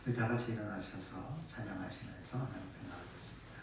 우리 다 같이 일어나셔서 찬양하시면서 하나님 앞에 나가겠습니다.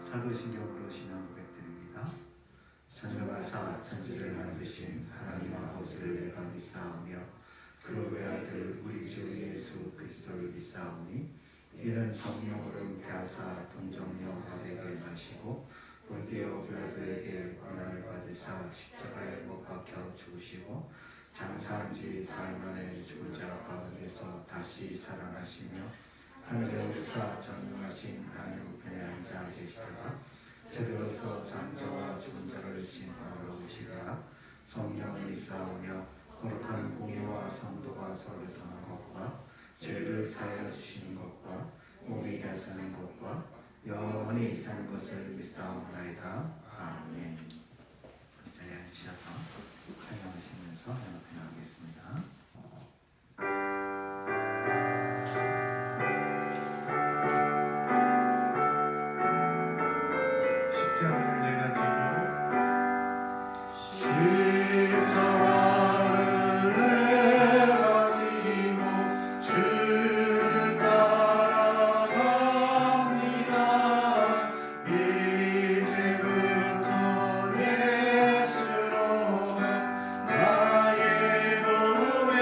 사도신경으로 신앙 고백드립니다. 천지와 천지를 만드신 하나님 아버지를 내가 믿사오며 그 외아들 우리 주 예수 그리스도를 믿사오니 이는 성령으로 잉태하사 동정녀 마리아에게 나시고 본디오 빌라도에게 고난을 받으사 십자가에 못 박혀 죽으시고 장사한 지 사흘 만에 죽은 자 가운데서 다시 살아나시며 하늘에 오르사 전능하신 하나님 우편에 앉아 계시다가 저들로서 산 자와 죽은 자를 심판하러 오시리라. 성령을 믿사오며 거룩한 공의와 성도가 서로 통한 것과 죄를 사하여 주시는 것과 몸이 다스리는 것과 영원히 사는 것을 믿사옵나이다. 아멘. 이 자리에 앉으셔서 찬양하시면서 하나님 앞에 나가겠습니다. 십자가를 내가 지고 주를 따라갑니다. 이제부터 예수로만 나의 몸에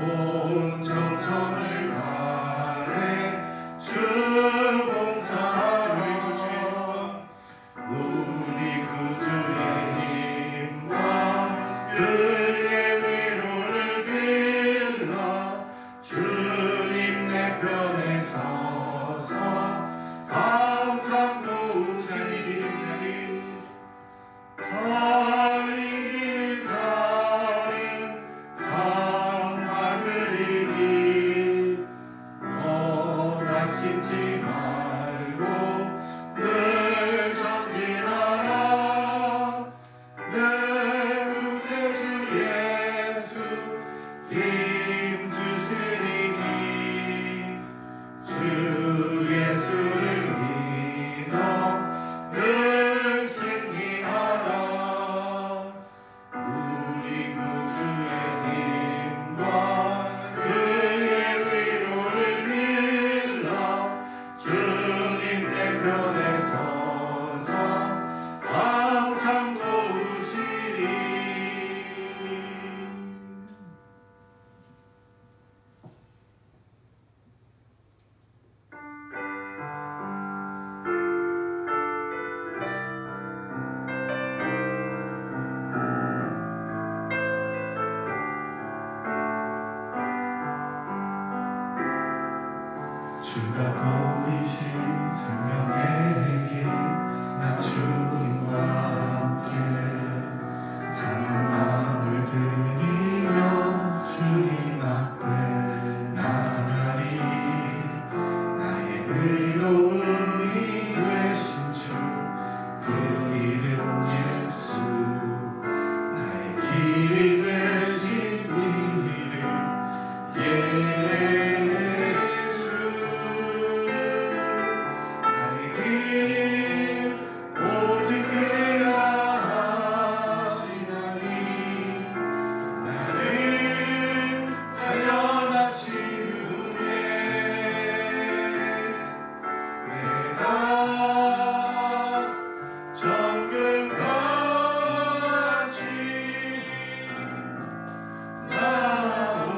온 정성을 다해 주 봉사하리. 우리 구주의 힘과 그의 위로를 빌라. 주님 내 편에 서서 항상 잘 이기는 자리 상 받으리니 낙심치 말고 늘 전진하라. 내 구세주 예수 힘 주시리니 주 예수를 믿어 늘 승리하라. 우리 구주의 힘과 그의 위로를 빌라. 주님 내 편에 서서 항상 도우시리. 주가 보이신 생명의 길, 나 주님과 함께 상한 마음을 드리며 주님 앞에 나가리. 나의 의로움이 되신 주, 그 이름 예수. 나의 길이 되신 이름 예수. 나의 길 오직 그가 하시나니 나를 단련하신 후에 내가 정금같이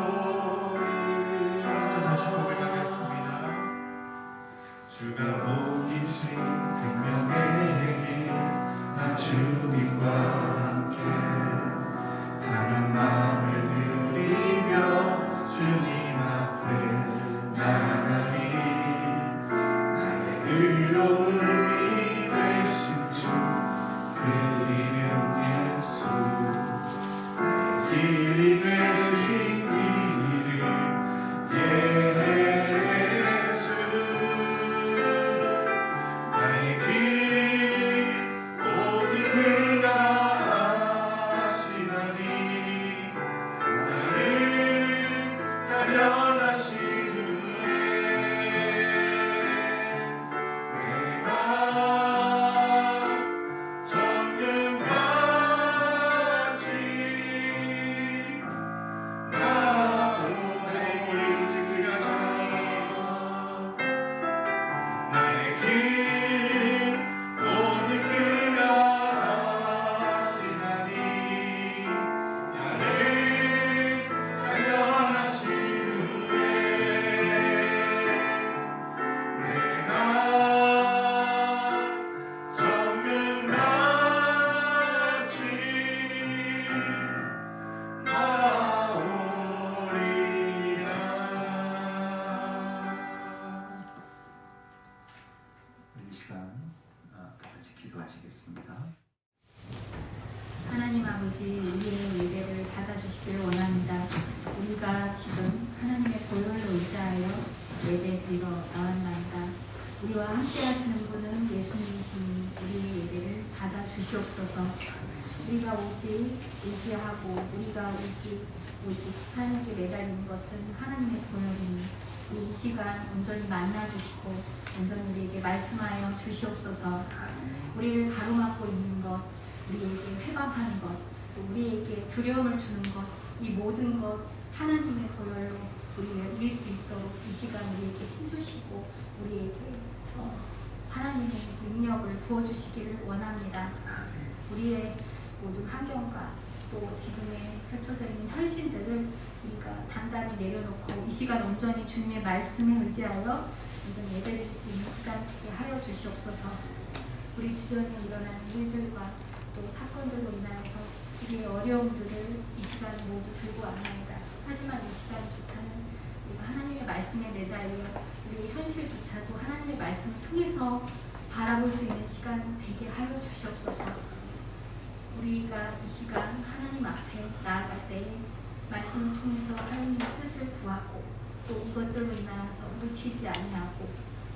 나오리. 처음부터 다시 고백하겠습니다. 주가 보이신 생명의 길, 나 주님과 함께 상한 마음을 드리며 주님 앞에 나가리. 나의 의로움이 되신 주, 그 이름 예수. 나의 길이 되신 이름 예수. 나의 길 오직 그가 하시나니 나를 단련하신 후에 내가 정금같이 나오리. 나의 길 오직 그가 하시나니 나의 길 오직 그가 하시나니 나를 단련하신 후에 내가 정금같이 나오리라. 이 시간 다 같이 기도하시겠습니다. 하나님 아버지, 우리의 예배를 받아주시기를 원합니다. 우리가 지금 하나님의 보혈로 의지하여 예배 드리러 나왔나이다. 우리와 함께 하시는 분은 예수님이시니 우리의 예배를 받아주시옵소서. 우리가 오직 의지하고 우리가 오직 하나님께 매달리는 것은 하나님의 보혈이니 우리 이 시간 온전히 만나주시고 온전히 우리에게 말씀하여 주시옵소서. 우리를 가로막고 있는 것, 우리에게 회방하는 것, 또 우리에게 두려움을 주는 것, 이 모든 것 하나님의 보혈로 우리가 이길 수 있도록 이 시간 우리에게 힘주시고 우리에게 하나님의 능력을 부어주시기를 원합니다. 우리의 모든 환경과 또 지금의 펼쳐져 있는 현실들을 우리가 단단히 내려놓고 이 시간 온전히 주님의 말씀에 의지하여 온전히 예배드릴 수 있는 시간 되게 하여 주시옵소서. 우리 주변에 일어나는 일들과 또 사건들로 인하여서 우리의 어려움들을 이 시간 모두 들고 왔나이다. 하지만 이 시간조차는 우리가 하나님의 말씀에 내달려 우리의 현실조차도 하나님의 말씀을 통해서 바라볼 수 있는 시간 되게 하여 주시옵소서. 우리가 이 시간 하나님 앞에 나아갈 때에 말씀을 통해서 하나님의 뜻을 구하고 또 이것들로 인하여서 놓치지 아니하고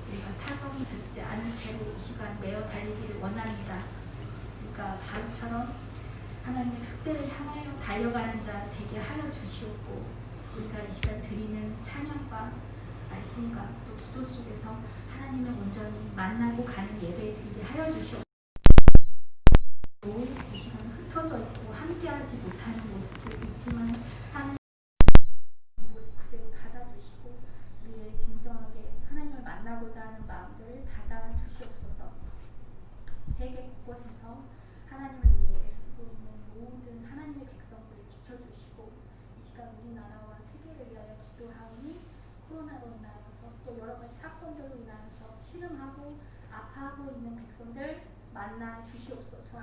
우리가 타성되지 않은 채로 이 시간 매어 달리기를 원합니다. 우리가 바울처럼 하나님의 표대를 향하여 달려가는 자 되게 하여 주시옵고 우리가 이 시간 드리는 찬양과 말씀과 또 기도 속에서 하나님을 온전히 만나고 가는 예배 드리게 하여 주시옵고 이 시간 흩어져 있고 함께하지 못하는 모습도 있지만 하나님 모습 그대로 받아주시고 우리의 진정하게 하나님을 만나고자 하는 마음들을 받아주시옵소서. 세계 곳곳에서 하나님을 위해 애쓰고 있는 모든 하나님의 백성들을 지켜주시고 이 시간 우리나라와 세계를 위하여 기도하오니 코로나로 인하여서 또 여러 가지 사건들로 인하여서 신음하고 아파하고 있는 백성들 만나 주시옵소서.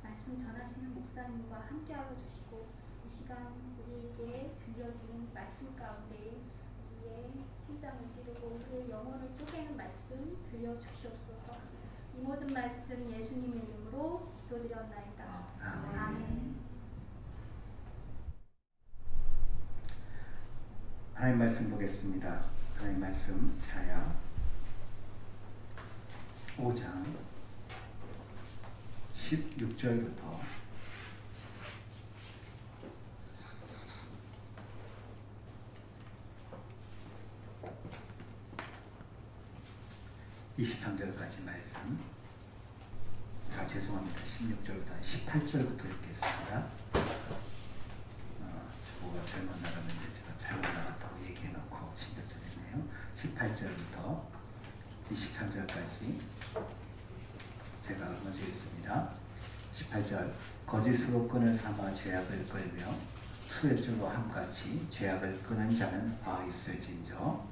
말씀 전하시는 목사님과 함께하여 주시고 이 시간 우리에게 들려지는 말씀 가운데 우리의 심장을 찌르고 우리의 영혼을 쪼개는 말씀 들려주시옵소서. 이 모든 말씀 예수님의 이름으로 기도드렸나이다. 아멘. 하나님 말씀 보겠습니다. 하나님 말씀 이사야 5장 16절부터 23절까지 말씀. 죄송합니다. 16절부터 18절부터 읽겠습니다. 주보가 잘못 나갔는데 제가 잘못 나갔다고 얘기해놓고 16절 했네요. 18절부터 23절까지 제가 먼저 읽습니다. 18절 거짓으로 끈을 삼아 죄악을 끌며 수레줄로 함같이 죄악을 끄는 자는 화 있을진저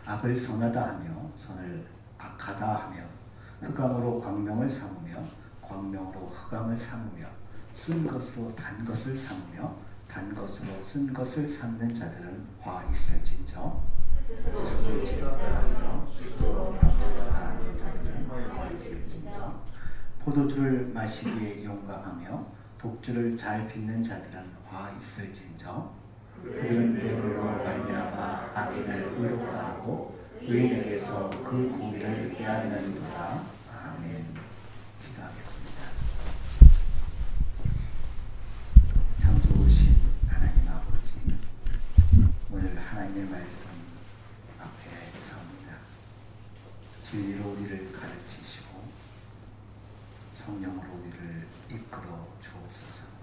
악을 선하다 하며 선을 악하다 하며 흑암으로 광명을 삼으며 광명으로 흑암을 삼으며 쓴 것으로 단 것을 삼으며 단 것으로 쓴 것을 삼는 자들은 화 있을진저 스스로 지렸다 하며 스스로 협조하다 하는 자들은 화 있을진저 포도주를 마시기에 용감하며 독주를 잘 빚는 자들은 화 있을진저 그들은 뇌물로 말미암아 악인을 의롭다 하고 의인에게서 그 공의를 빼앗느니라. 아멘. 기도하겠습니다. 참 좋으신 하나님 아버지, 오늘 하나님의 말씀 앞에 섭니다. 진리로 우리를 가르치시고 성령으로 우리를 이끌어 주옵소서.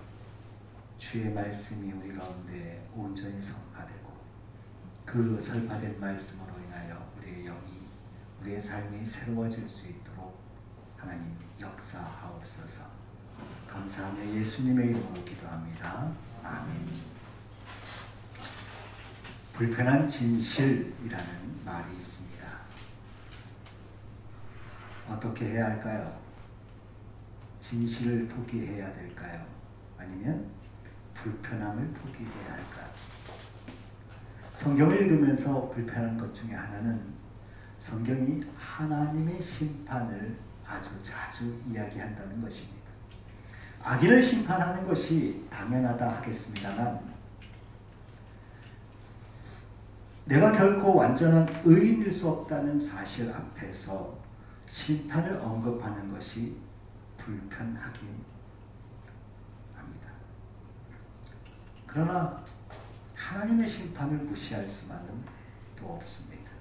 주의 말씀이 우리 가운데 온전히 선포되고 그 선포된 말씀으로 인하여 우리의 영이 우리의 삶이 새로워질 수 있도록 하나님 역사하옵소서. 감사하며 예수님의 이름으로 기도합니다. 아멘. 불편한 진실이라는 말이 있습니다. 어떻게 해야 할까요? 진실을 포기해야 될까요? 아니면 불편함을 포기해야 할까? 성경을 읽으면서 불편한 것 중에 하나는 성경이 하나님의 심판을 아주 자주 이야기한다는 것입니다. 악인을 심판하는 것이 당연하다 하겠습니다만 내가 결코 완전한 의인일 수 없다는 사실 앞에서 심판을 언급하는 것이 불편하긴 그러나 하나님의 심판을 무시할 수만은 또 없습니다.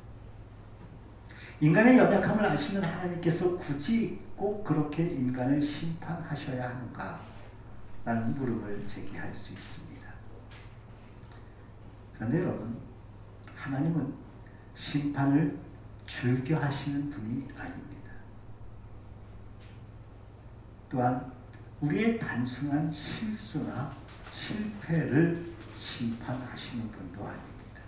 인간의 연약함을 아시는 하나님께서 굳이 꼭 그렇게 인간을 심판하셔야 하는가? 라는 물음을 제기할 수 있습니다. 그런데 여러분, 하나님은 심판을 즐겨 하시는 분이 아닙니다. 또한 우리의 단순한 실수나 실패를 심판하시는 분도 아닙니다.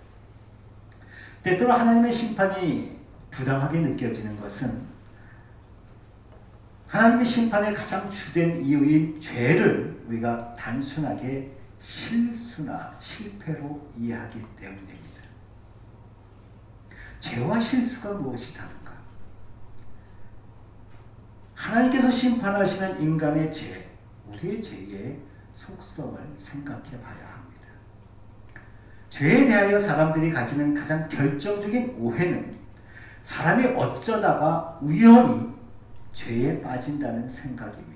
때때로 하나님의 심판이 부당하게 느껴지는 것은 하나님의 심판의 가장 주된 이유인 죄를 우리가 단순하게 실수나 실패로 이해하기 때문입니다. 죄와 실수가 무엇이 다른가? 하나님께서 심판하시는 인간의 죄, 우리의 죄의 속성을 생각해 봐야 합니다. 죄에 대하여 사람들이 가지는 가장 결정적인 오해는 사람이 어쩌다가 우연히 죄에 빠진다는 생각입니다.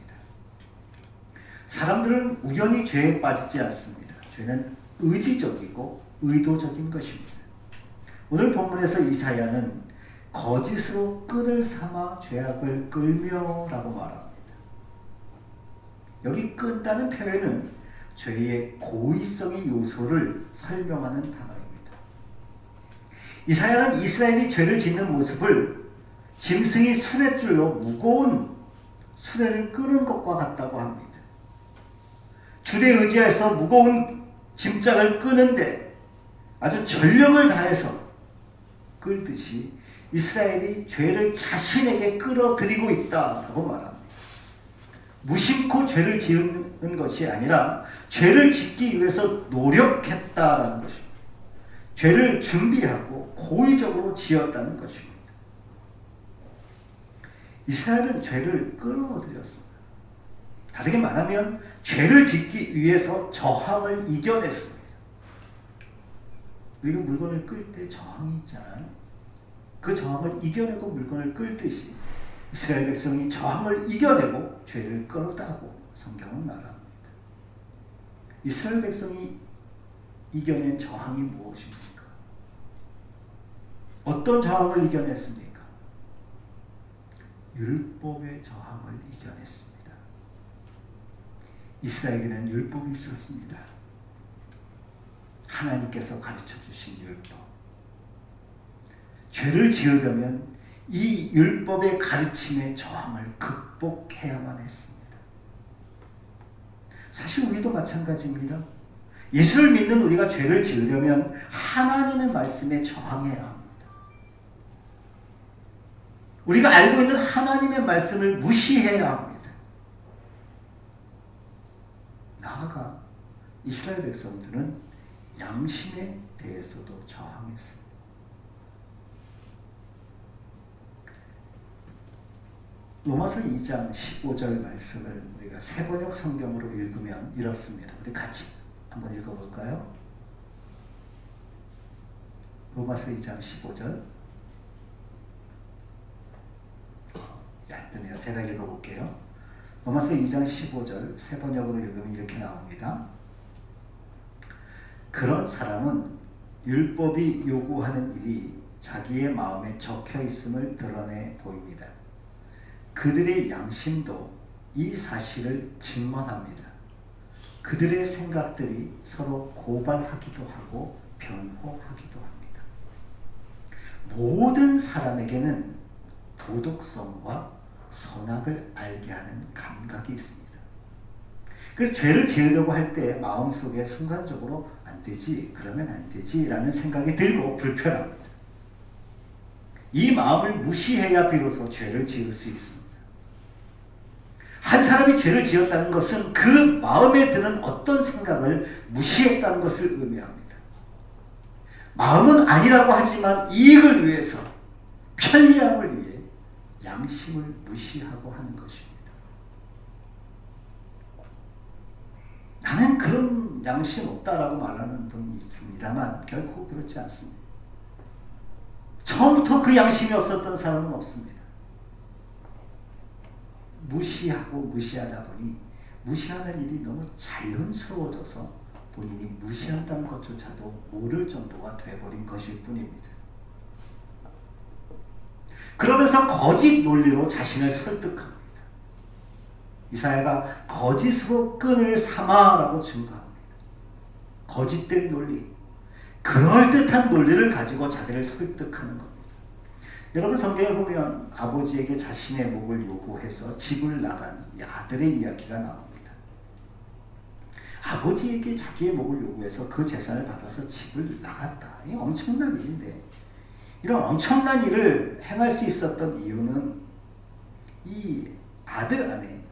사람들은 우연히 죄에 빠지지 않습니다. 죄는 의지적이고 의도적인 것입니다. 오늘 본문에서 이사야는 거짓으로 끈을 삼아 죄악을 끌며라고 말합니다. 여기 끈다는 표현은 죄의 고의성의 요소를 설명하는 단어입니다. 이사야는 이스라엘이 죄를 짓는 모습을 짐승이 수레줄로 무거운 수레를 끄는 것과 같다고 합니다. 줄에 의지해서 무거운 짐짝을 끄는데 아주 전력을 다해서 끌듯이 이스라엘이 죄를 자신에게 끌어들이고 있다고 말합니다. 무심코 죄를 지은 것이 아니라 죄를 짓기 위해서 노력했다라는 것입니다. 죄를 준비하고 고의적으로 지었다는 것입니다. 이스라엘은 죄를 끌어들였습니다. 다르게 말하면 죄를 짓기 위해서 저항을 이겨냈습니다. 우리가 물건을 끌 때 저항이 있잖아요. 그 저항을 이겨내고 물건을 끌듯이 이스라엘 백성이 저항을 이겨내고 죄를 끌었다고 성경은 말합니다. 이스라엘 백성이 이겨낸 저항이 무엇입니까? 어떤 저항을 이겨냈습니까? 율법의 저항을 이겨냈습니다. 이스라엘에게는 율법이 있었습니다. 하나님께서 가르쳐 주신 율법. 죄를 지으려면 이 율법의 가르침의 저항을 극복해야만 했습니다. 사실 우리도 마찬가지입니다. 예수를 믿는 우리가 죄를 지으려면 하나님의 말씀에 저항해야 합니다. 우리가 알고 있는 하나님의 말씀을 무시해야 합니다. 나아가 이스라엘 백성들은 양심에 대해서도 저항했습니다. 로마서 2장 15절 말씀을 우리가 새번역 성경으로 읽으면 이렇습니다. 우리 같이 한번 읽어볼까요? 로마서 2장 15절. 얕드네요. 제가 읽어볼게요. 로마서 2장 15절 새번역으로 읽으면 이렇게 나옵니다. 그런 사람은 율법이 요구하는 일이 자기의 마음에 적혀 있음을 드러내 보입니다. 그들의 양심도 이 사실을 증언합니다. 그들의 생각들이 서로 고발하기도 하고 변호하기도 합니다. 모든 사람에게는 도덕성과 선악을 알게 하는 감각이 있습니다. 그래서 죄를 지으려고 할 때 마음속에 순간적으로 안 되지, 그러면 안 되지 라는 생각이 들고 불편합니다. 이 마음을 무시해야 비로소 죄를 지을 수 있습니다. 한 사람이 죄를 지었다는 것은 그 마음에 드는 어떤 생각을 무시했다는 것을 의미합니다. 마음은 아니라고 하지만 이익을 위해서, 편리함을 위해 양심을 무시하고 하는 것입니다. 나는 그런 양심 없다라고 말하는 분이 있습니다만 결코 그렇지 않습니다. 처음부터 그 양심이 없었던 사람은 없습니다. 무시하고 무시하다 보니 무시하는 일이 너무 자연스러워져서 본인이 무시한다는 것조차도 모를 정도가 돼버린 것일 뿐입니다. 그러면서 거짓 논리로 자신을 설득합니다. 이사야가 거짓으로 끈을 삼아라고 증거합니다. 거짓된 논리, 그럴듯한 논리를 가지고 자기를 설득하는 겁니다. 여러분 성경에 보면 아버지에게 자신의 목을 요구해서 집을 나간 아들의 이야기가 나옵니다. 아버지에게 자기의 목을 요구해서 그 재산을 받아서 집을 나갔다. 이게 엄청난 일인데, 이런 엄청난 일을 행할 수 있었던 이유는 이 아들 안에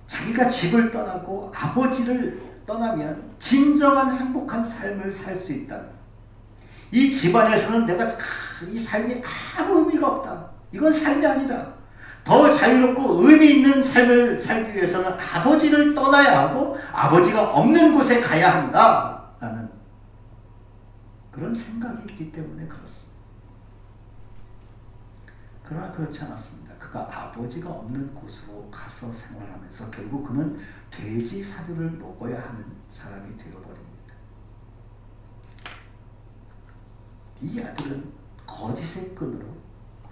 자기가 집을 떠나고 아버지를 떠나면 진정한 행복한 삶을 살 수 있다는, 이 집안에서는 내가 이 삶이 아무 의미가 없다, 이건 삶이 아니다, 더 자유롭고 의미 있는 삶을 살기 위해서는 아버지를 떠나야 하고 아버지가 없는 곳에 가야 한다 라는 그런 생각이 있기 때문에 그렇습니다. 그러나 그렇지 않았습니다. 그가 아버지가 없는 곳으로 가서 생활하면서 결국 그는 돼지 사료를 먹어야 하는 사람이 되어버립니다. 이 아들은 거짓의 끈으로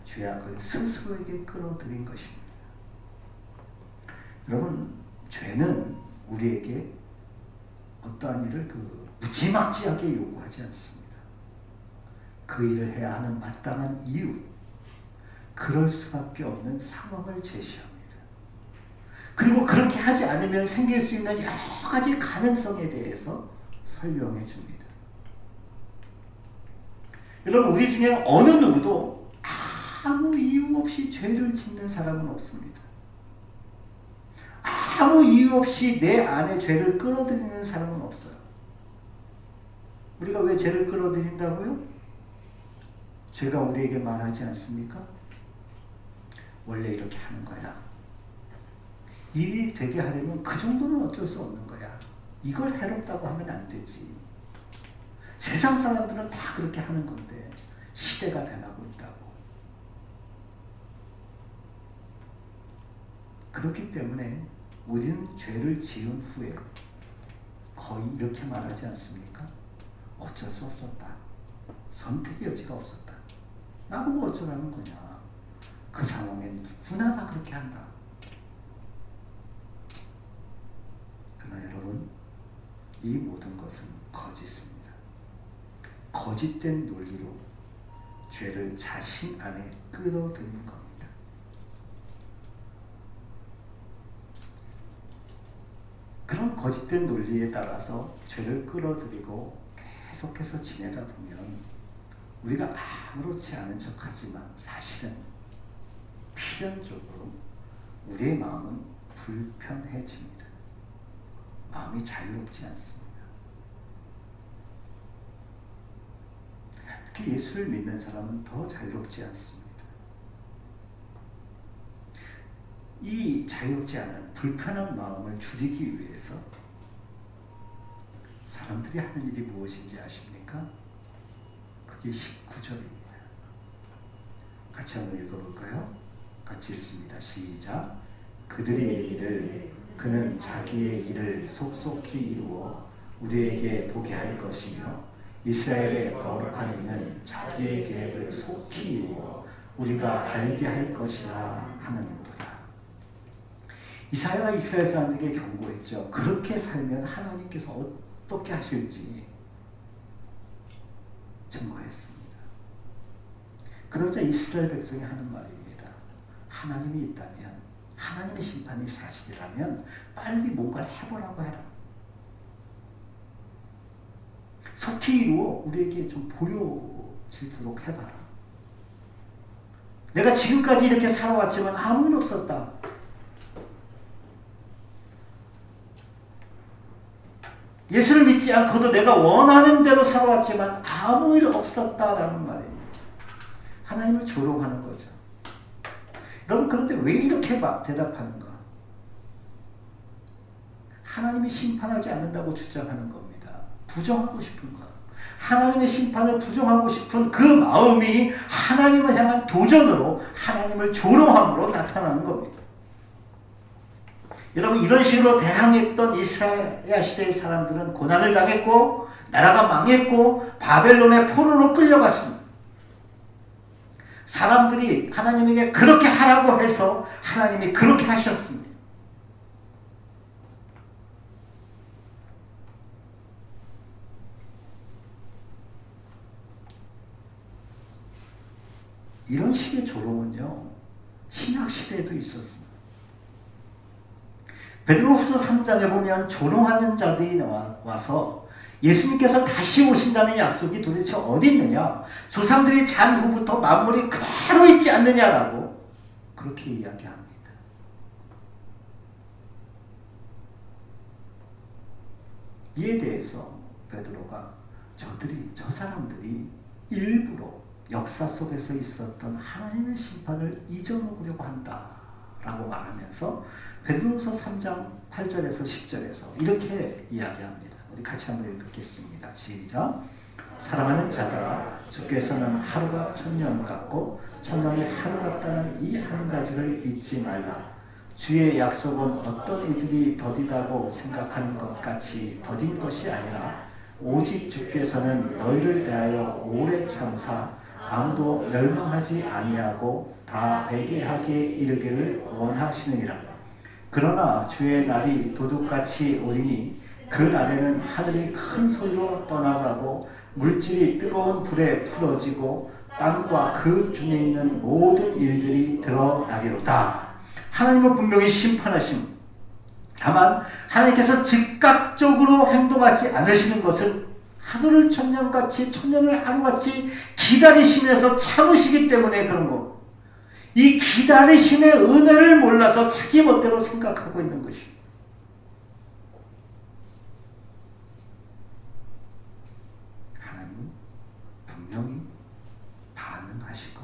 죄악을 스스로에게 끌어들인 것입니다. 여러분, 죄는 우리에게 어떠한 일을 무지막지하게 요구하지 않습니다. 그 일을 해야 하는 마땅한 이유, 그럴 수밖에 없는 상황을 제시합니다. 그리고 그렇게 하지 않으면 생길 수 있는 여러 가지 가능성에 대해서 설명해 줍니다. 여러분, 우리 중에 어느 누구도 아무 이유 없이 죄를 짓는 사람은 없습니다. 아무 이유 없이 내 안에 죄를 끌어들이는 사람은 없어요. 우리가 왜 죄를 끌어들인다고요? 죄가 우리에게 말하지 않습니까? 원래 이렇게 하는 거야. 일이 되게 하려면 그 정도는 어쩔 수 없는 거야. 이걸 해롭다고 하면 안 되지. 세상 사람들은 다 그렇게 하는 건데 시대가 변하고 있다고. 그렇기 때문에 우리는 죄를 지은 후에 거의 이렇게 말하지 않습니까? 어쩔 수 없었다. 선택의 여지가 없었다. 나보고 어쩌라는 거냐. 그 상황엔 누구나 다 그렇게 한다. 그러나 여러분, 이 모든 것은 거짓입니다. 거짓된 논리로 죄를 자신 안에 끌어들이는 겁니다. 그런 거짓된 논리에 따라서 죄를 끌어들이고 계속해서 지내다 보면 우리가 아무렇지 않은 척하지만 사실은 필연적으로 우리의 마음은 불편해집니다. 마음이 자유롭지 않습니다. 특히 예수를 믿는 사람은 더 자유롭지 않습니다. 이 자유롭지 않은 불편한 마음을 줄이기 위해서 사람들이 하는 일이 무엇인지 아십니까? 그게 19절입니다. 같이 한번 읽어볼까요? 같이 읽습니다. 시작. 그들이 이르기를 그는 자기의 일을 속속히 이루어 우리에게 보게 할 것이며 이스라엘의 거룩한 이는 자기의 계획을 속히 이루어 우리가 알게 할 것이라 하는도다. 이사야가 이스라엘 사람들에게 경고했죠. 그렇게 살면 하나님께서 어떻게 하실지 증거했습니다. 그러자 이스라엘 백성이 하는 말입니다. 하나님이 있다면, 하나님의 심판이 사실이라면 빨리 뭔가를 해보라고 해라. 속히 이루어 우리에게 좀 보여지도록 해봐라. 내가 지금까지 이렇게 살아왔지만 아무 일 없었다. 예수를 믿지 않고도 내가 원하는 대로 살아왔지만 아무 일 없었다라는 말입니다. 하나님을 조롱하는 거죠. 여러분, 그런데 왜 이렇게 대답하는가? 하나님이 심판하지 않는다고 주장하는 겁니다. 부정하고 싶은 거. 하나님의 심판을 부정하고 싶은 그 마음이 하나님을 향한 도전으로, 하나님을 조롱함으로 나타나는 겁니다. 여러분, 이런 식으로 대항했던 이스라엘 시대의 사람들은 고난을 당했고 나라가 망했고 바벨론의 포로로 끌려갔습니다. 사람들이 하나님에게 그렇게 하라고 해서 하나님이 그렇게 하셨습니다. 이런 식의 조롱은요, 신약 시대에도 있었습니다. 베드로후서 3장에 보면 조롱하는 자들이 와서 예수님께서 다시 오신다는 약속이 도대체 어디 있느냐? 조상들이 잔 후부터 만물이 그대로 있지 않느냐라고 그렇게 이야기합니다. 이에 대해서 베드로가 저 사람들이 일부러 역사 속에서 있었던 하나님의 심판을 잊어먹으려고 한다라고 말하면서 베드로후서 3장 8절에서 10절에서 이렇게 이야기합니다. 우리 같이 한번 읽겠습니다. 시작. 사랑하는 자들아, 주께서는 하루가 천년 같고 천년이 하루 같다는 이 한 가지를 잊지 말라. 주의 약속은 어떤 이들이 더디다고 생각하는 것 같이 더딘 것이 아니라 오직 주께서는 너희를 대하여 오래 참사 아무도 멸망하지 아니하고 다 회개하기에 이르기를 원하시느니라. 그러나 주의 날이 도둑같이 오리니 그 날에는 하늘이 큰 소리로 떠나가고 물질이 뜨거운 불에 풀어지고 땅과 그 중에 있는 모든 일들이 드러나리로다. 하나님은 분명히 심판하심. 다만 하나님께서 즉각적으로 행동하지 않으시는 것은 하루를 천년같이 천년을 하루같이 기다리시면서 참으시기 때문에 그런 거. 이 기다리심의 은혜를 몰라서 자기 멋대로 생각하고 있는 것입니다. 하나님은 분명히 반응하시고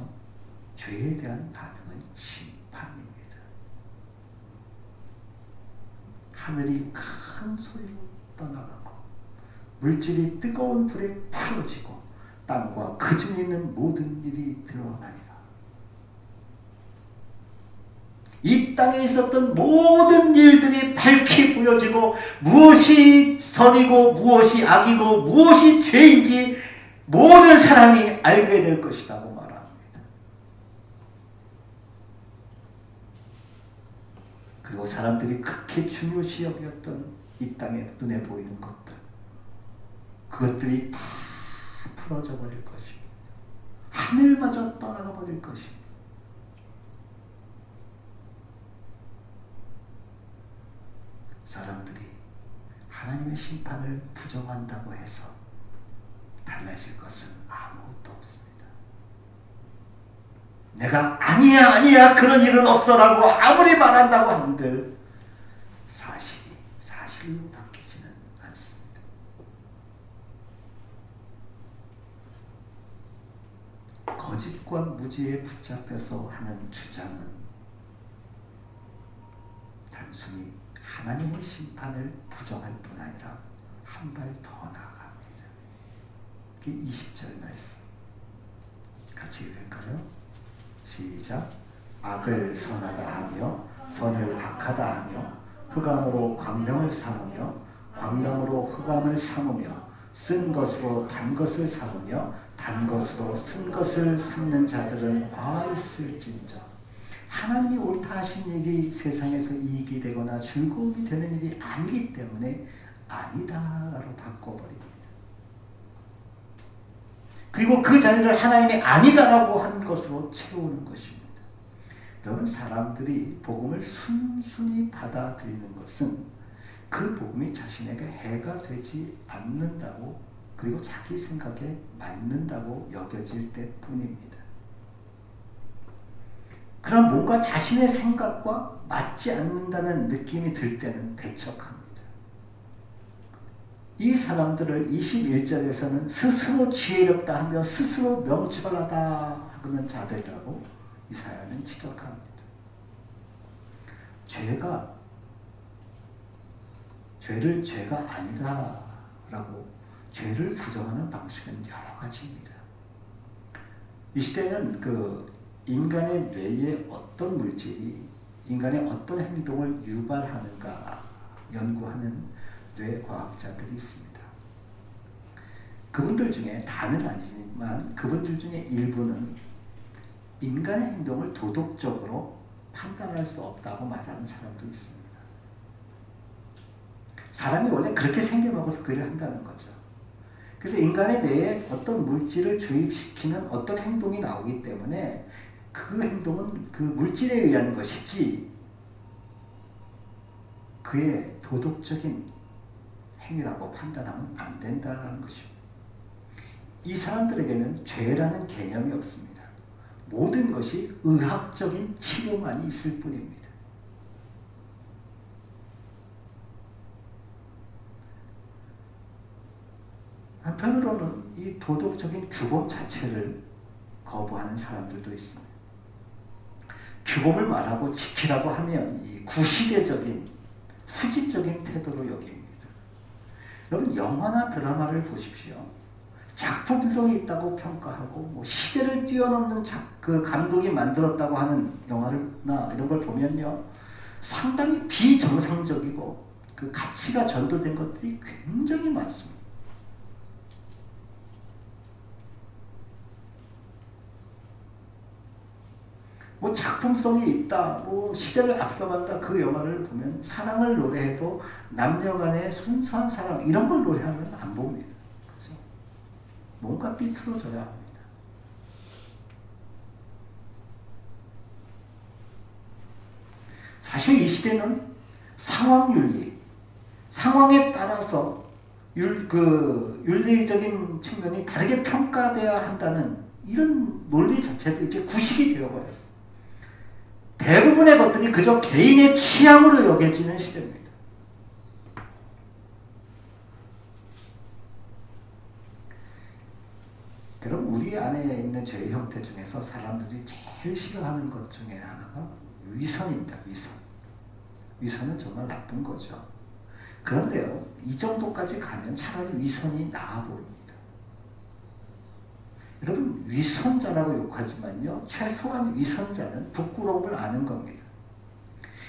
죄에 대한 반응은 심판입니다. 하늘이 큰 소리로 떠나가고 물질이 뜨거운 불에 풀어지고 땅과 그 중에 있는 모든 일이 드러나리라. 이 땅에 있었던 모든 일들이 밝히 보여지고 무엇이 선이고 무엇이 악이고 무엇이 죄인지 모든 사람이 알게 될 것이라고 말합니다. 그리고 사람들이 그렇게 중요시 여겼던 이 땅에 눈에 보이는 것들, 그것들이 다 풀어져 버릴 것입니다. 하늘마저 떠나가 버릴 것입니다. 사람들이 하나님의 심판을 부정한다고 해서 달라질 것은 아무것도 없습니다. 내가 아니야 그런 일은 없어라고 아무리 말한다고 한들 사실로 바뀌지는 않습니다. 거짓과 무지에 붙잡혀서 하는 주장은 단순히 하나님의 심판을 부정할 뿐 아니라 한 발 더 나아갑니다. 그게 20절 말씀. 같이 읽을까요? 시작. 악을 선하다 하며 선을 악하다 하며 흑암으로 광명을 삼으며 광명으로 흑암을 삼으며 쓴 것으로 단 것을 삼으며 단 것으로 쓴 것을 삼는 자들은 와 있을진저. 하나님이 옳다 하신 일이 세상에서 이익이 되거나 즐거움이 되는 일이 아니기 때문에 아니다라고 바꿔버립니다. 그리고 그 자리를 하나님이 아니다라고 한 것으로 채우는 것입니다. 여러분, 사람들이 복음을 순순히 받아들이는 것은 그 복음이 자신에게 해가 되지 않는다고, 그리고 자기 생각에 맞는다고 여겨질 때뿐입니다. 그럼 뭔가 자신의 생각과 맞지 않는다는 느낌이 들 때는 배척합니다. 이 사람들을 21절에서는 스스로 지혜롭다 하며 스스로 명철하다 하는 자들이라고 이사야는 지적합니다. 죄를 죄가 아니다라고 죄를 부정하는 방식은 여러 가지입니다. 이 시대는 인간의 뇌에 어떤 물질이 인간의 어떤 행동을 유발하는가 연구하는 뇌과학자들이 있습니다. 그분들 중에 다는 아니지만 그분들 중에 일부는 인간의 행동을 도덕적으로 판단할 수 없다고 말하는 사람도 있습니다. 사람이 원래 그렇게 생겨먹어서 그 일을 한다는 거죠. 그래서 인간의 뇌에 어떤 물질을 주입시키는 어떤 행동이 나오기 때문에 그 행동은 그 물질에 의한 것이지 그의 도덕적인 행위라고 판단하면 안 된다는 것입니다. 이 사람들에게는 죄라는 개념이 없습니다. 모든 것이 의학적인 치료만이 있을 뿐입니다. 한편으로는 이 도덕적인 규범 자체를 거부하는 사람들도 있습니다. 규범을 말하고 지키라고 하면 이 구시대적인 후지적인 태도로 여깁니다. 여러분 영화나 드라마를 보십시오. 작품성이 있다고 평가하고 뭐 시대를 뛰어넘는 그 감독이 만들었다고 하는 영화나 이런 걸 보면요. 상당히 비정상적이고 그 가치가 전도된 것들이 굉장히 많습니다. 뭐 작품성이 있다, 뭐 시대를 앞서간다 그 영화를 보면 사랑을 노래해도 남녀 간의 순수한 사랑 이런 걸 노래하면 안 봅니다. 그렇죠? 뭔가 삐뚤어져야 합니다. 사실 이 시대는 상황윤리, 상황에 따라서 윤리적인 측면이 다르게 평가되어야 한다는 이런 논리 자체도 이제 구식이 되어버렸어요. 대부분의 것들이 그저 개인의 취향으로 여겨지는 시대입니다. 그럼 우리 안에 있는 죄의 형태 중에서 사람들이 제일 싫어하는 것 중에 하나가 위선입니다. 위선. 위선은 정말 나쁜 거죠. 그런데요, 이 정도까지 가면 차라리 위선이 나아 보입니다. 여러분 위선자라고 욕하지만요, 최소한 위선자는 부끄러움을 아는 겁니다.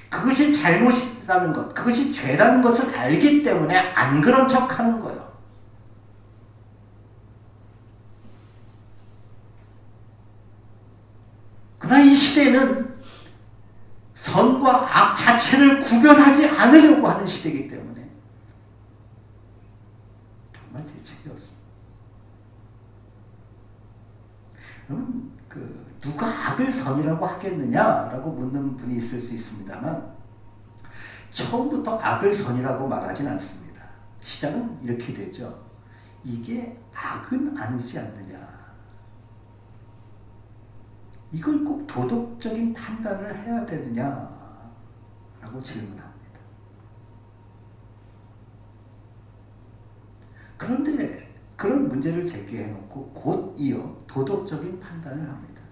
그것이 잘못이라는 것, 그것이 죄라는 것을 알기 때문에 안 그런 척하는 거예요. 그러나 이 시대는 선과 악 자체를 구별하지 않으려고 하는 시대이기 때문에 정말 대책이 없습니다. 여러분, 누가 악을 선이라고 하겠느냐라고 묻는 분이 있을 수 있습니다만 처음부터 악을 선이라고 말하진 않습니다. 시작은 이렇게 되죠. 이게 악은 아니지 않느냐. 이걸 꼭 도덕적인 판단을 해야 되느냐라고 질문합니다. 그런데 그런 문제를 제기해놓고 곧 이어 도덕적인 판단을 합니다.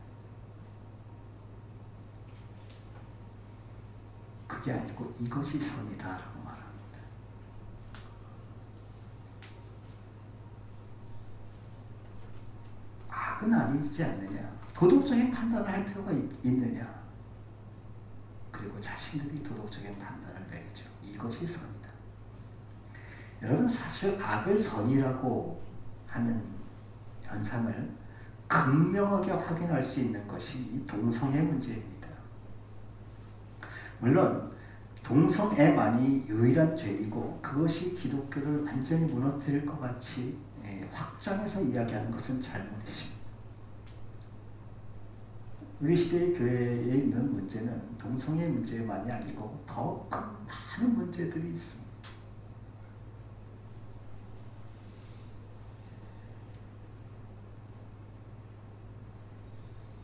그게 아니고 이것이 선이다라고 말합니다. 악은 아니지 않느냐. 도덕적인 판단을 할 필요가 있느냐. 그리고 자신들이 도덕적인 판단을 내리죠. 이것이 선이다. 여러분 사실 악을 선이라고 하는 현상을 극명하게 확인할 수 있는 것이 이 동성애 문제입니다. 물론 동성애만이 유일한 죄이고 그것이 기독교를 완전히 무너뜨릴 것 같이 확장해서 이야기하는 것은 잘못이십니다. 우리 시대의 교회에 있는 문제는 동성애 문제만이 아니고 더 큰 많은 문제들이 있습니다.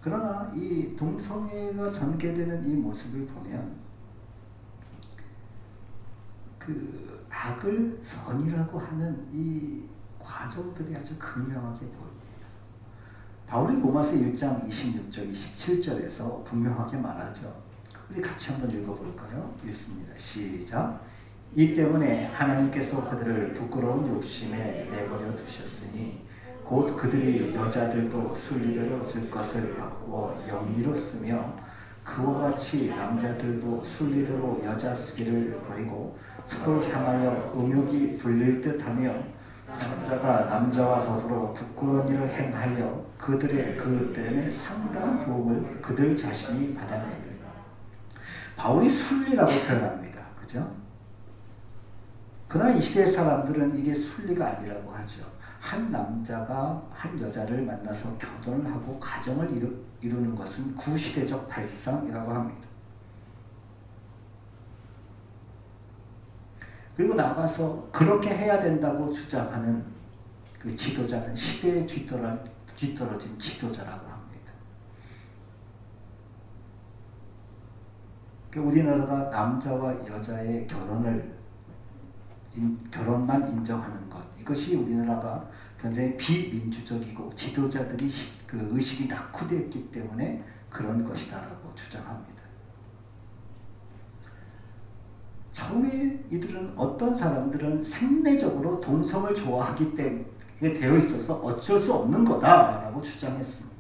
그러나 이 동성애가 전개되는 이 모습을 보면 그 악을 선이라고 하는 이 과정들이 아주 극명하게 보입니다. 바울이 로마서 1장 26절, 27절에서 분명하게 말하죠. 우리 같이 한번 읽어볼까요? 읽습니다. 시작. 이 때문에 하나님께서 그들을 부끄러운 욕심에 내버려 두셨으니 곧 그들이 여자들도 순리대로 쓸 것을 바꾸어 영리로 쓰며 그와 같이 남자들도 순리대로 여자 쓰기를 버리고 서로 향하여 음욕이 불릴 듯하며 남자가 남자와 더불어 부끄러운 일을 행하여 그들의 그 때문에 상당한 도움을 그들 자신이 받아내리라. 바울이 순리라고 표현합니다. 그죠? 그러나 이 시대의 사람들은 이게 순리가 아니라고 하죠. 한 남자가 한 여자를 만나서 결혼을 하고 가정을 이루는 것은 구시대적 발상이라고 합니다. 그리고 나가서 그렇게 해야 된다고 주장하는 그 지도자는 시대에 뒤떨어진 지도자라고 합니다. 우리나라가 남자와 여자의 결혼만 인정하는 것, 이것이 우리나라가 굉장히 비민주적이고 지도자들이 그 의식이 낙후되었기 때문에 그런 것이다라고 주장합니다. 처음에 이들은 어떤 사람들은 생내적으로 동성을 좋아하기 때문에 되어 있어서 어쩔 수 없는 거다라고 주장했습니다.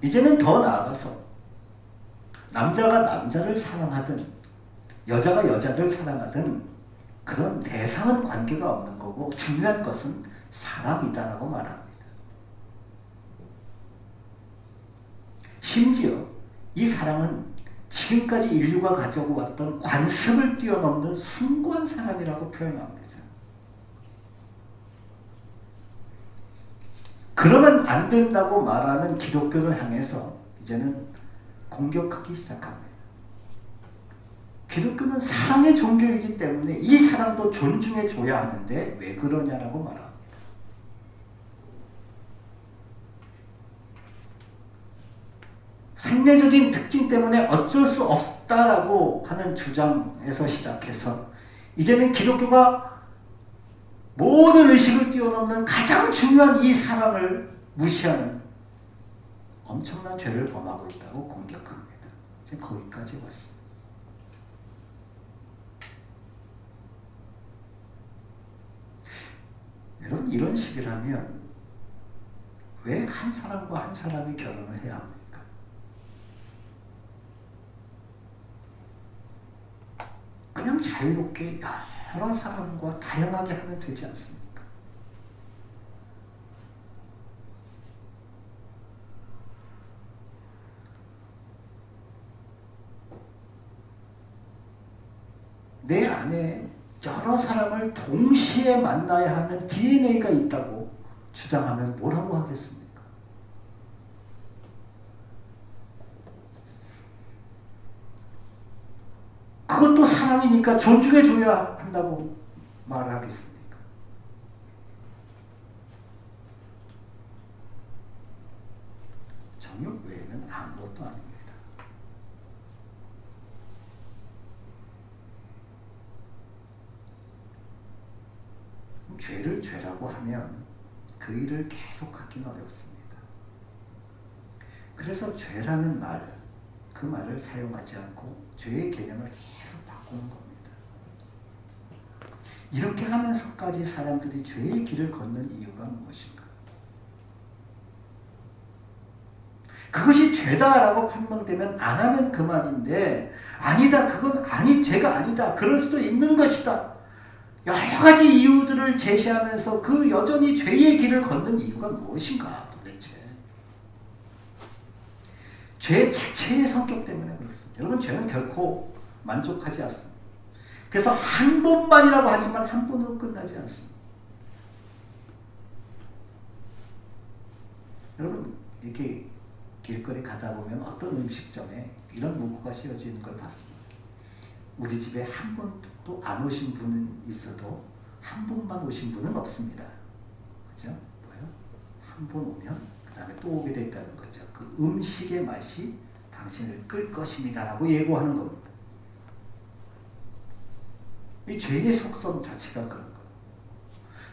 이제는 더 나아가서 남자가 남자를 사랑하든 여자가 여자를 사랑하든 그런 대상은 관계가 없는 거고 중요한 것은 사랑이다라고 말합니다. 심지어 이 사랑은 지금까지 인류가 가지고 왔던 관습을 뛰어넘는 숭고한 사랑이라고 표현합니다. 그러면 안 된다고 말하는 기독교를 향해서 이제는 공격하기 시작합니다. 기독교는 사랑의 종교이기 때문에 이 사랑도 존중해 줘야 하는데 왜 그러냐라고 말합니다. 생내적인 특징 때문에 어쩔 수 없다라고 하는 주장에서 시작해서 이제는 기독교가 모든 의식을 뛰어넘는 가장 중요한 이 사랑을 무시하는 엄청난 죄를 범하고 있다고 공격합니다. 지금 거기까지 왔습니다. 여러분, 이런 식이라면 왜 한 사람과 한 사람이 결혼을 해야 합니까? 그냥 자유롭게 여러 사람과 다양하게 하면 되지 않습니까? 내 안에 여러 사람을 동시에 만나야 하는 DNA가 있다고 주장하면 뭐라고 하겠습니까? 그것도 사랑이니까 존중해줘야 한다고 말을 하겠습니까? 정욕 외에는 아무것도 아닙니다. 죄를 죄라고 하면 그 일을 계속하기는 어렵습니다. 그래서 죄라는 말, 그 말을 사용하지 않고 죄의 개념을 계속 바꾸는 겁니다. 이렇게 하면서까지 사람들이 죄의 길을 걷는 이유가 무엇인가? 그것이 죄다라고 판명되면 안 하면 그만인데, 아니다, 그건 죄가 아니다, 그럴 수도 있는 것이다, 여러 가지 이유들을 제시하면서 그 여전히 죄의 길을 걷는 이유가 무엇인가 도대체? 죄 자체의 성격 때문에 그렇습니다. 여러분, 죄는 결코 만족하지 않습니다. 그래서 한 번만이라고 하지만 한 번으로 끝나지 않습니다. 여러분, 이렇게 길거리 가다 보면 어떤 음식점에 이런 문구가 씌워져 있는 걸 봤습니다. 우리 집에 한 번도 안 오신 분은 있어도 한 번만 오신 분은 없습니다. 그죠? 뭐예요? 한 번 오면 그 다음에 또 오게 돼 있다는 거죠. 그 음식의 맛이 당신을 끌 것입니다 라고 예고하는 겁니다. 이 죄의 속성 자체가 그런 거예요.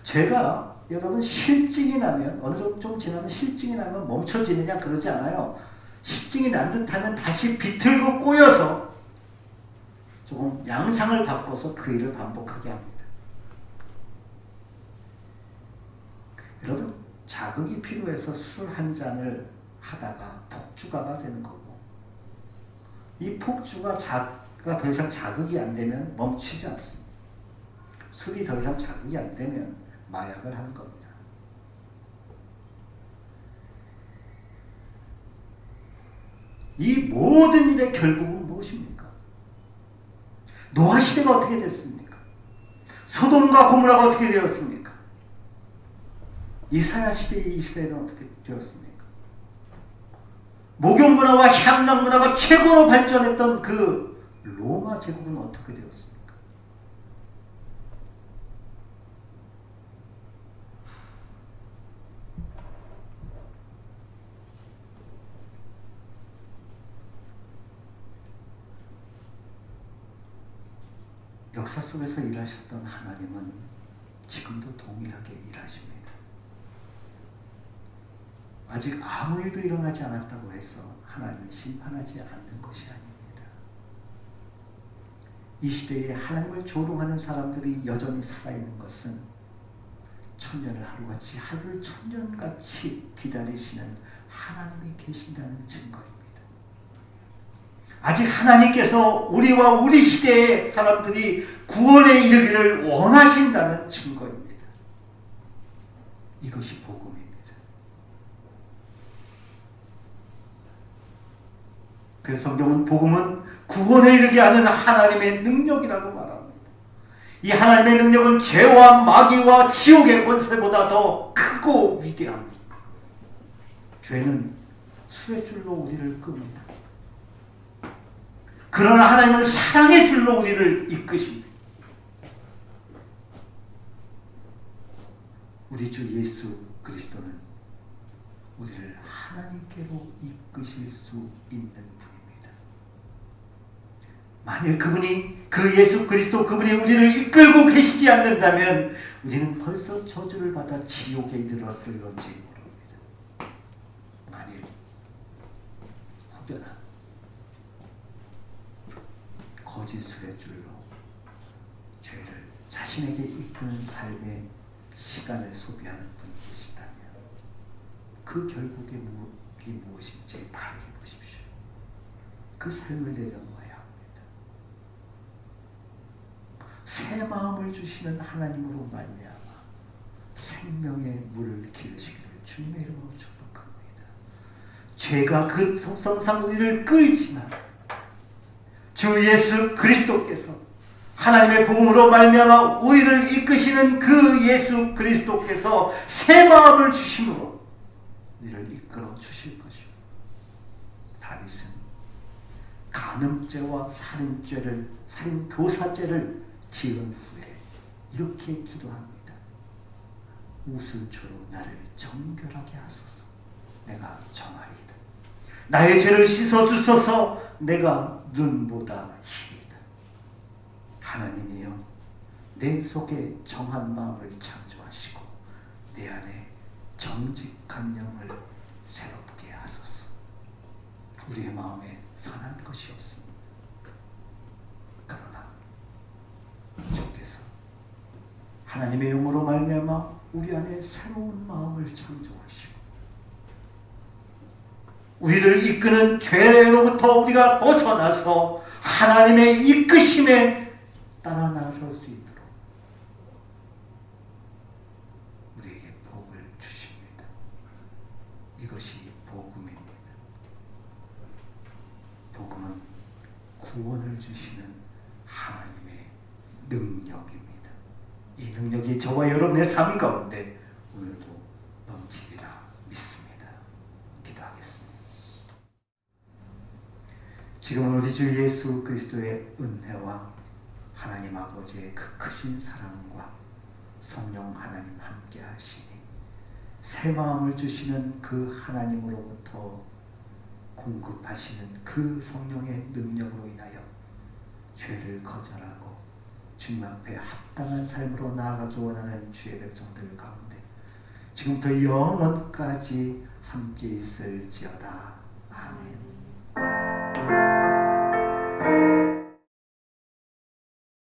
죄가 여러분 실증이 나면 어느 정도 좀 지나면 실증이 나면 멈춰지느냐 그러지 않아요. 실증이 난 듯하면 다시 비틀고 꼬여서 조금 양상을 바꿔서 그 일을 반복하게 합니다. 여러분, 자극이 필요해서 술 한 잔을 하다가 폭주가가 되는 거고, 이 폭주가 더 이상 자극이 안 되면 멈추지 않습니다. 술이 더 이상 자극이 안 되면 마약을 하는 겁니다. 이 모든 일의 결국은 무엇입니까? 노아 시대가 어떻게 됐습니까? 소돔 소돔과 고모라가 어떻게 되었습니까? 이사야 시대의 이스라엘은 어떻게 되었습니까? 목욕 문화와 향락 문화가 최고로 발전했던 그 로마 제국은 어떻게 되었습니까? 역사 속에서 일하셨던 하나님은 지금도 동일하게 일하십니다. 아직 아무 일도 일어나지 않았다고 해서 하나님은 심판하지 않는 것이 아닙니다. 이 시대에 하나님을 조롱하는 사람들이 여전히 살아있는 것은 천년을 하루같이, 하루를 천년같이 기다리시는 하나님이 계신다는 증거입니다. 아직 하나님께서 우리와 우리 시대의 사람들이 구원에 이르기를 원하신다는 증거입니다. 이것이 복음입니다. 그래서 성경은 복음은 구원에 이르게 하는 하나님의 능력이라고 말합니다. 이 하나님의 능력은 죄와 마귀와 지옥의 권세보다 더 크고 위대합니다. 죄는 수레줄로 우리를 끕니다. 그러나 하나님은 사랑의 줄로 우리를 이끄십니다. 우리 주 예수 그리스도는 우리를 하나님께로 이끄실 수 있는 분입니다. 만일 그분이, 그 예수 그리스도 그분이 우리를 이끌고 계시지 않는다면 우리는 벌써 저주를 받아 지옥에 이르렀을런지 모릅니다. 만일 혹여나 거짓 수레줄로 죄를 자신에게 이끄는 삶의 시간을 소비하는 분이 계시다면 그 결국의 무엇이 무엇인지 바르게 보십시오. 그 삶을 내려놓아야 합니다. 새 마음을 주시는 하나님으로 말미암아 생명의 물을 기르시기를 주님의 이름으로 축복합니다. 죄가 그 속성상 우리를 끌지만 주 예수 그리스도께서, 하나님의 복음으로 말미암아 우리를 이끄시는 그 예수 그리스도께서 새 마음을 주심으로 우리를 이끌어 주실 것이요. 다윗은 간음죄와 살인교사죄를 지은 후에 이렇게 기도합니다. 우슬초로 나를 정결하게 하소서. 내가 정하리이다. 나의 죄를 씻어주소서. 내가 눈보다 희리다. 하나님이여, 내 속에 정한 마음을 창조하시고 내 안에 정직한 영을 새롭게 하소서. 우리의 마음에 선한 것이 없습니다. 그러나 주께서 하나님의 영으로 말미암아 우리 안에 새로운 마음을 창조하시고 우리를 이끄는 죄로부터 우리가 벗어나서 하나님의 이끄심에 따라 나설 수 있도록 우리에게 복을 주십니다. 이것이 복음입니다. 복음은 구원을 주시는 하나님의 능력입니다. 이 능력이 저와 여러분의 삶 가운데 오늘도 넘치리라 믿습니다. 기도하겠습니다. 지금은 우리 주 예수 그리스도의 은혜와 하나님 아버지의 그 크신 사랑과 성령 하나님 함께 하시니 새 마음을 주시는 그 하나님으로부터 공급하시는 그 성령의 능력으로 인하여 죄를 거절하고 주님 앞에 합당한 삶으로 나아가기 원하는 주의 백성들 가운데 지금부터 영원까지 함께 있을지어다. 아멘.